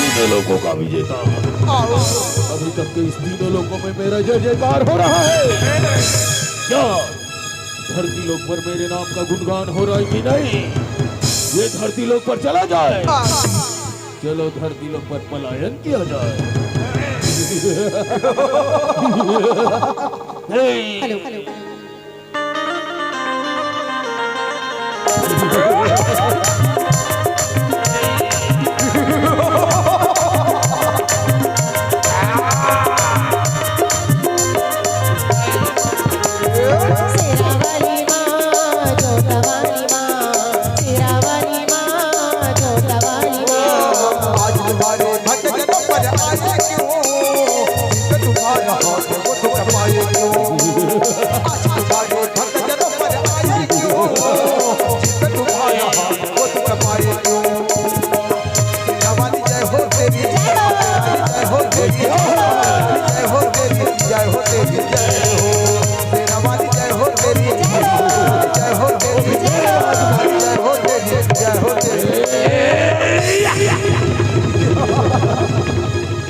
तीनों लोगों का विजेता। अभी तक के इस तीनों लोगों में मेरा जय जयकार हो रहा है। क्या धरती लोक पर मेरे नाम का गुणगान हो रहा है कि नहीं? ये धरती लोक पर चला जाए। चलो धरती लोक पर पलायन किया जाए। हेलो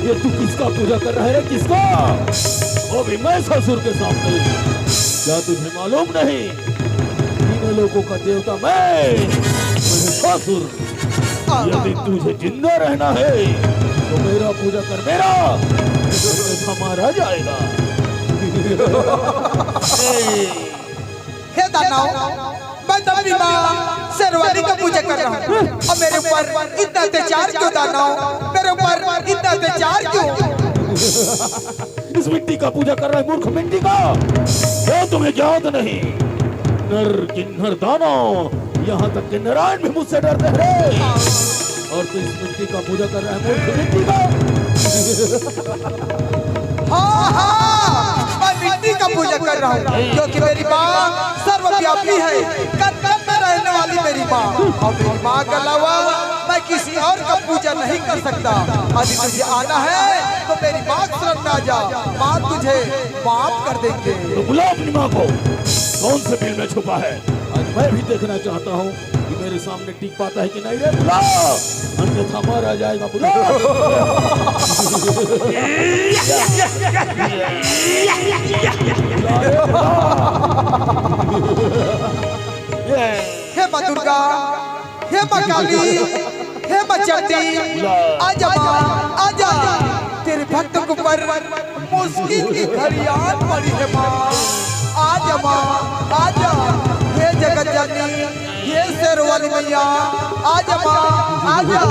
ये तू किसका पूजा कर रहा है? किसका? वो भी मैं ससुर के सामने। क्या तुझे मालूम नहीं? तीनों लोगों का देवता मैं ससुर। यदि तुझे जिंदा रहना है तो मेरा पूजा कर। मेरा हमारा जाएगा। हे दानव, मैं दम्भी माँ शेरवानी का पूजा कर रहा हूँ और मेरे ऊपर इतना अत्याचार क्यों दानव? मेरे ऊपर इतना अत्याचार क्यों? इस मिट्टी का पूजा कर रहा है मूर्ख मिट्टी का। क्या तुम्हें याद नहीं? नर किन्नर दानव, यहाँ तक कि नारायण भी मुझसे डरते हैं। और तू इस मिट्टी का पूजा कर रहा है मूर्ख मिट्टी का। हाँ, मैं मिट्टी का पूजा कर रहा हूँ क्योंकि मेरी माँ सर्वव्यापी है। कण कण में रहने वाली मेरी माँ, और मेरी माँ के अलावा मैं किसी और का पूजा नहीं कर सकता। यदि तुझे आना है तो मेरी माँ शरण में आ जा। माँ तुझे माफ कर देंगे। तो बुला अपनी माँ को। कौन से बिल में छुपा है? आज मैं भी देखना चाहता हूँ कि मेरे सामने टिक पाता है कि नहीं। रे बुला, अन्यथा मारा जाएगा। बुला। हे माँ दुर्गा, हे माँ काली, हे माँ चंडी, आजा माँ, आजा। तेरे भक्त को पर मुश्किल की घड़ी आ पड़ी है माँ। आजा माँ, आजा। हे जगत जननी, हे शेरवाली मैया, आजा माँ, आजा,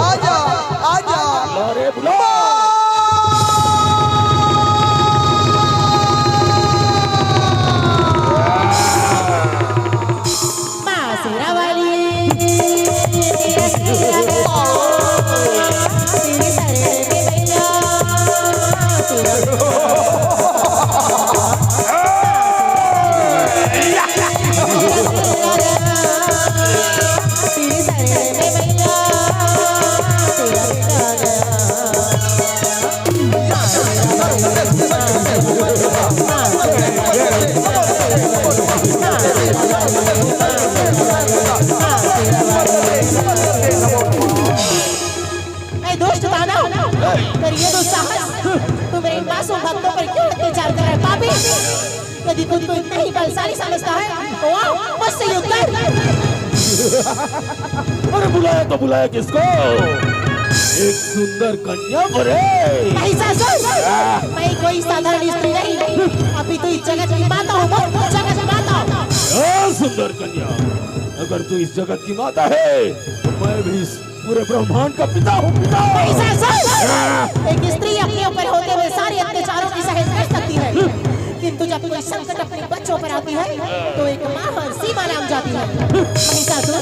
आजा, आजा। अरे बुला। भक्तों पर क्यों अत्याचार कर रहा है पापी? यदि खुद को इतना ही बलशाली समझता है तो आओ मुझसे युद्ध कर। अरे बुलाया तो बुलाया किसको? एक सुंदर कन्या बरे। मैं कोई साधारण स्त्री नहीं, अभी तो इस जगत की माता हूँ। जगत की माता। सुंदर कन्या, अगर तू इस जगत की माता है तो मैं भी इस पूरे ब्रह्मांड का पिता हूँ। पिता। एक स्त्री अपने ऊपर होते हुए सारे अत्याचारों की सहन कर सकती है, किंतु जब कोई संकट अपने बच्चों पर आती है तो एक माँ हर सीमा नाम जाती है। महिषासुर,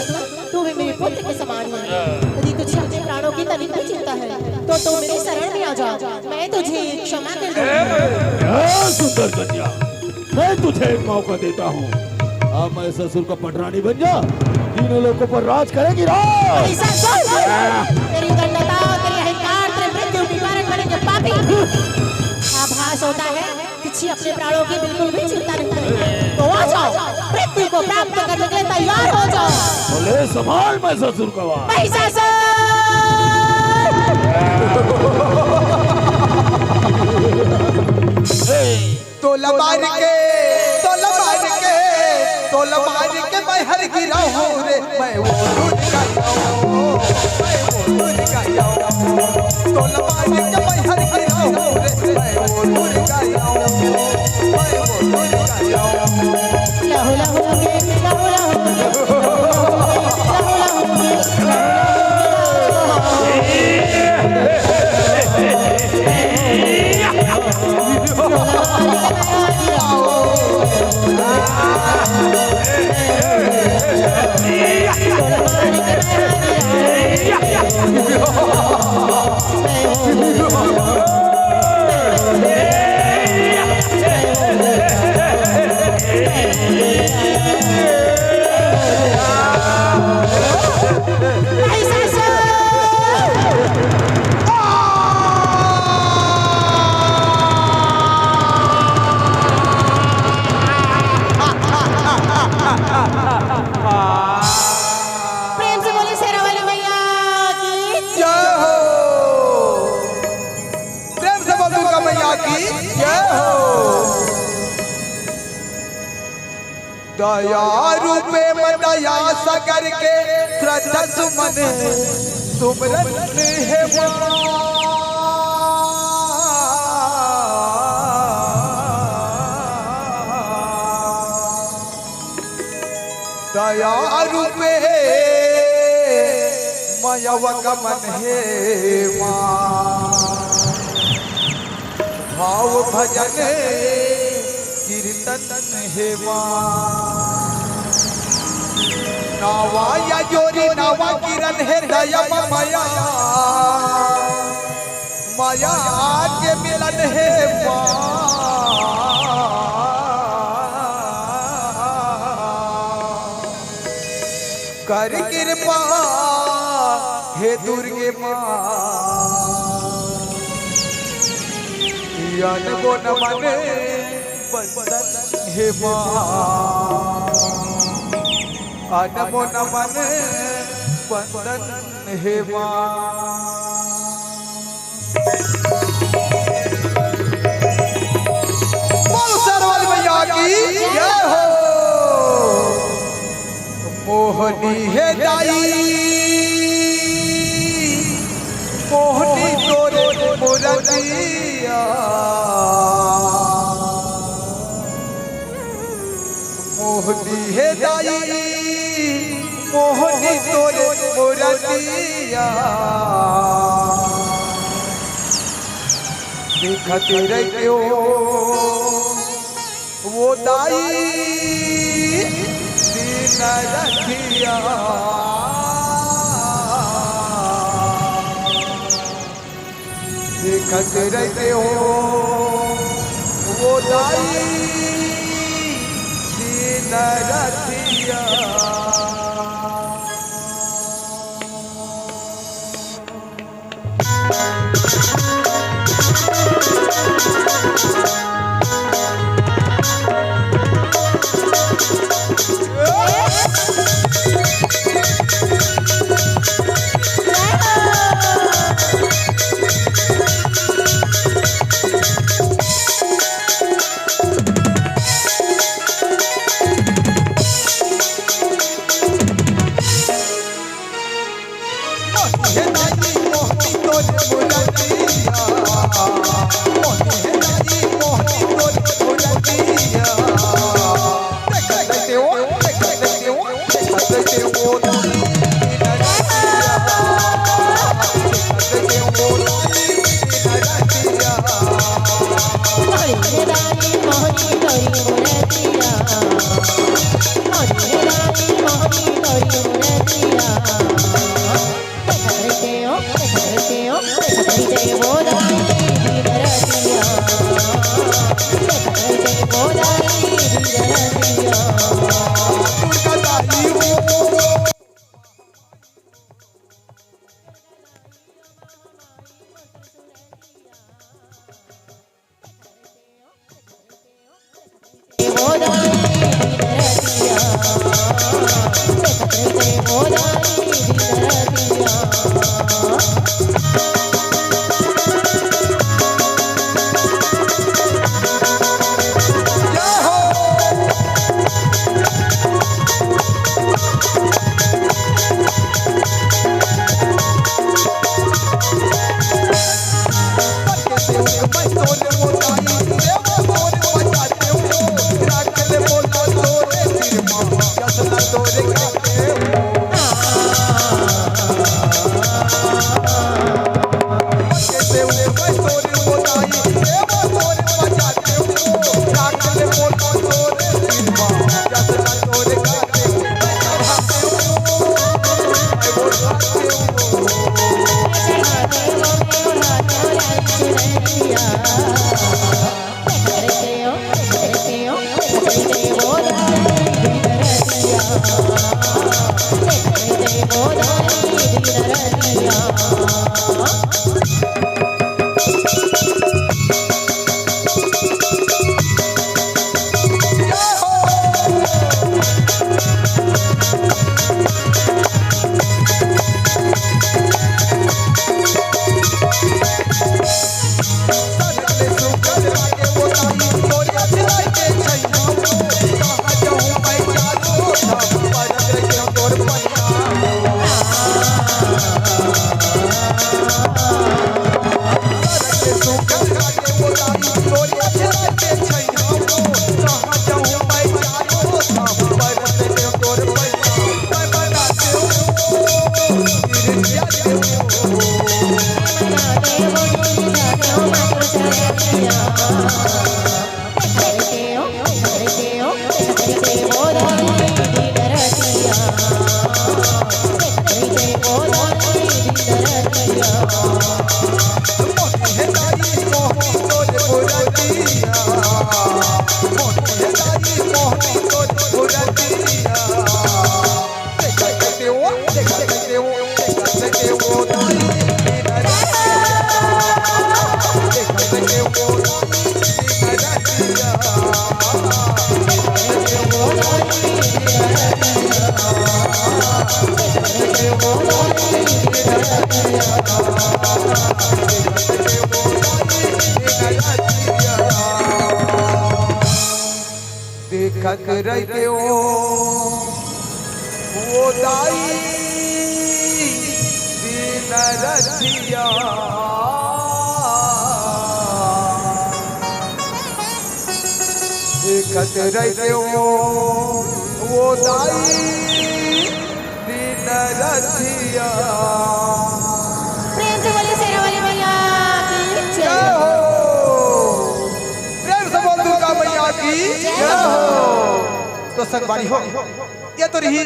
तू भी मेरे पुत्र के समान है। यदि तुझे अपने प्राणों की तनिक भी चिंता है तो तू मेरे शरण में आ जा, मैं तुझे क्षमा कर दूंगी। सुंदर कन्या, मैं तुझे एक मौका देता हूँ। अब मैं ससुर का पटरानी बन जा, तीनों लोगों पर राज करेगी राज। महिषासुर, तेरी दंडता, तेरी अहंकार, तेरे मृत्यु के कारण बनेंगे पापी। आभास होता है किसी अपने प्राणों की बिल्कुल भी चिंता नहीं करेंगे। तो आ जाओ, मृत्यु को प्राप्त करने के लिए तैयार हो जाओ। बोले संभाल महिषासुर का वार। महिषासुर, तोला मार के मैं हर गिरा हूँ रे, मैं वो लूट गया हूँ, मैं वो लूट गया हूँ। तोला मार के मैं हर गिरा हूँ रे, मैं वो लूट गया हूँ, मैं वो लूट गया हूँ। लहू लहू के, लहू लहू के, लहू लहू के, प्रेम से बोले शेरा वाली मैया की जय हो, प्रेम से बोल दुर्गा मैया की जय हो। दया रूपे में दया सागर के श्रद्धा सुमन सुमरन है दया रूपे मयवगमन हे माँ, भाव भजन कीर्तन हे माँ। नावा या जोरी नावा किरण है दया माया, माया के मिलन है माँ। कर कृपा हे दुर्गे माँ, अनगो नमन बंदन हे माँ, अनगो नमन बंदन हे माँ। बोल सरवाली मैया की जय हो। मोहनी है दाई, मोहनी तोरे मुरतिया, मोहनी है दाई, मोहनी तोरे मुरतिया। देखते रहते हो वो दाई रखिया, देखते रहते हो वो दाई दीन रखिया। Oh, वो दाई दिन रतिया देखत रहते वो दाई दिन रतिया। प्रेम से बोले शेरा वाली मैया की जय जय। हो। प्रेम से बोल दुर्गा मैया की जय हो। तो संगवारी हो ये तो रही